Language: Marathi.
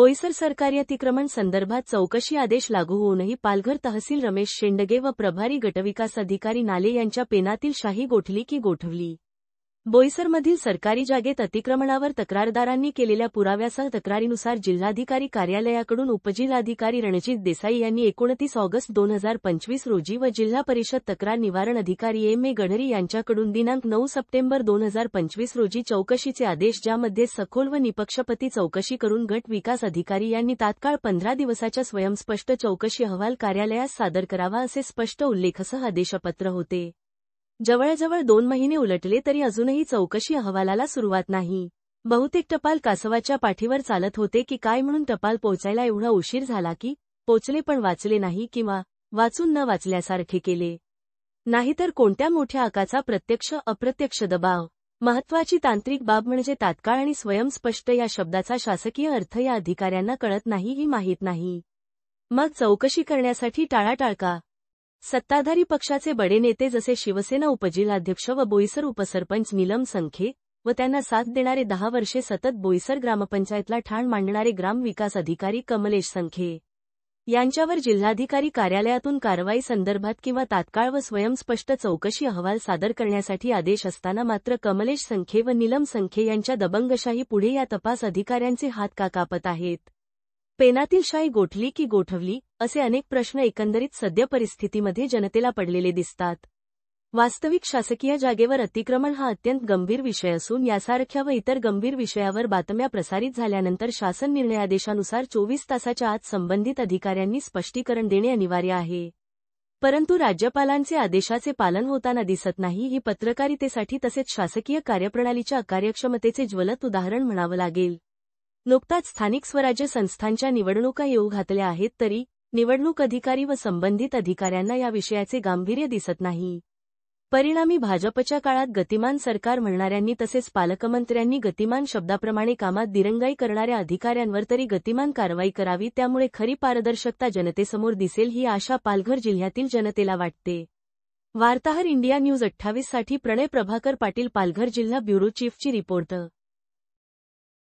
बोईसर सरकारी अतिक्रमण संदर्भात चौकशी आदेश लागू होऊनही पालघर तहसील रमेश शेंडगे व प्रभारी गटविकास अधिकारी नाले यांच्या पेनातील शाही गोठली की गोठवली. बोईसरमधील सरकारी जागेत अतिक्रमणावर तक्रारदारांनी केलेल्या पुराव्यासह तक्रारीनुसार जिल्हाधिकारी कार्यालयाकडून उपजिल्हाधिकारी रणजित देसाई यांनी 29 ऑगस्ट 2025 रोजी व जिल्हा परिषद तक्रार निवारण अधिकारी ए गढरी यांच्याकडून दिनांक 9 सप्टेंबर 2025 रोजी चौकशीचे आदेश, ज्यामध्ये सखोल व निपक्षपाती चौकशी करून गट विकास अधिकारी यांनी तात्काळ 15 दिवसाच्या स्वयंस्पष्ट चौकशी अहवाल कार्यालयास सादर करावा असे स्पष्ट उल्लेखासह आदेशपत्र होते. जवळजवळ 2 महिने उलटले तरी अजूनही चौकशी अहवालाला सुरुवात नाही. बहुतेक टपाल कासवाच्या पाठीवर चालत होते की काय म्हणून टपाल पोहोचायला एवढा उशीर झाला की पोचले पण वाचले नाही किंवा वाचून न वाचल्यासारखे केले. नाहीतर कोणत्या मोठ्या आकाचा प्रत्यक्ष अप्रत्यक्ष दबाव. महत्त्वाची तांत्रिक बाब म्हणजे तात्काळ आणि स्वयंस्पष्ट या शब्दाचा शासकीय अर्थ या अधिकाऱ्यांना कळत नाही ही माहीत नाही. मग चौकशी करण्यासाठी टाळाटाळ का? सत्ताधारी पक्षाचे बडे नेते जसे शिवसेना उपजिल्हाध्यक्ष व बोईसर उपसरपंच नीलम संखे व त्यांना साथ देणारे 10 वर्षे सतत बोईसर ग्रामपंचायतला ठाण मांडणारे ग्रामविकास अधिकारी कमलेश संखे यांच्यावर जिल्हाधिकारी कार्यालयातून कारवाई संदर्भात किंवा तात्काळ व स्वयंस्पष्ट चौकशी अहवाल सादर करण्यासाठी आदेश असताना मात्र कमलेश संखे व नीलम संखे यांच्या दबंगशाही पुढे या तपास अधिकाऱ्यांचे हात का कापत आहेत? पेनातील शाई गोठली की गोठवली असे अनेक प्रश्न एकंदरीत सद्य परिस्थितीमध्ये जनतेला पडलेले दिसतात. वास्तविक शासकीय जागेवर अतिक्रमण हा अत्यंत गंभीर विषय असून यासारख्या व इतर गंभीर विषयावर बातम्या प्रसारित झाल्यानंतर शासन निर्णयादेशानुसार 24 तासाच्या आत संबंधित अधिकाऱ्यांनी स्पष्टीकरण देणे अनिवार्य आहे. परंतु राज्यपालांचे आदेशाचे पालन होताना दिसत नाही ही पत्रकारितेसाठी तसेच शासकीय कार्यप्रणालीच्या अकार्यक्षमतेचे ज्वलंत उदाहरण म्हणावं लागेल. नुकताच स्थानिक स्वराज्य संस्थांच्या निवडणुका येऊ घातल्या आहेत तरी निवडणूक अधिकारी व संबंधित अधिकाऱ्यांना या विषयाचे गांभीर्य दिसत नाही. परिणामी भाजपच्या काळात गतिमान सरकार म्हणणाऱ्यांनी तसेच पालकमंत्र्यांनी गतिमान शब्दाप्रमाणे कामात दिरंगाई करणाऱ्या अधिकाऱ्यांवर तरी गतिमान कारवाई करावी, त्यामुळे खरी पारदर्शकता जनतेसमोर दिसेल ही आशा पालघर जिल्ह्यातील जनतेला वाटते. वार्ताहर इंडिया न्यूज 28 साठी प्रणय प्रभाकर पाटील, पालघर जिल्हा ब्युरो चीफची रिपोर्ट.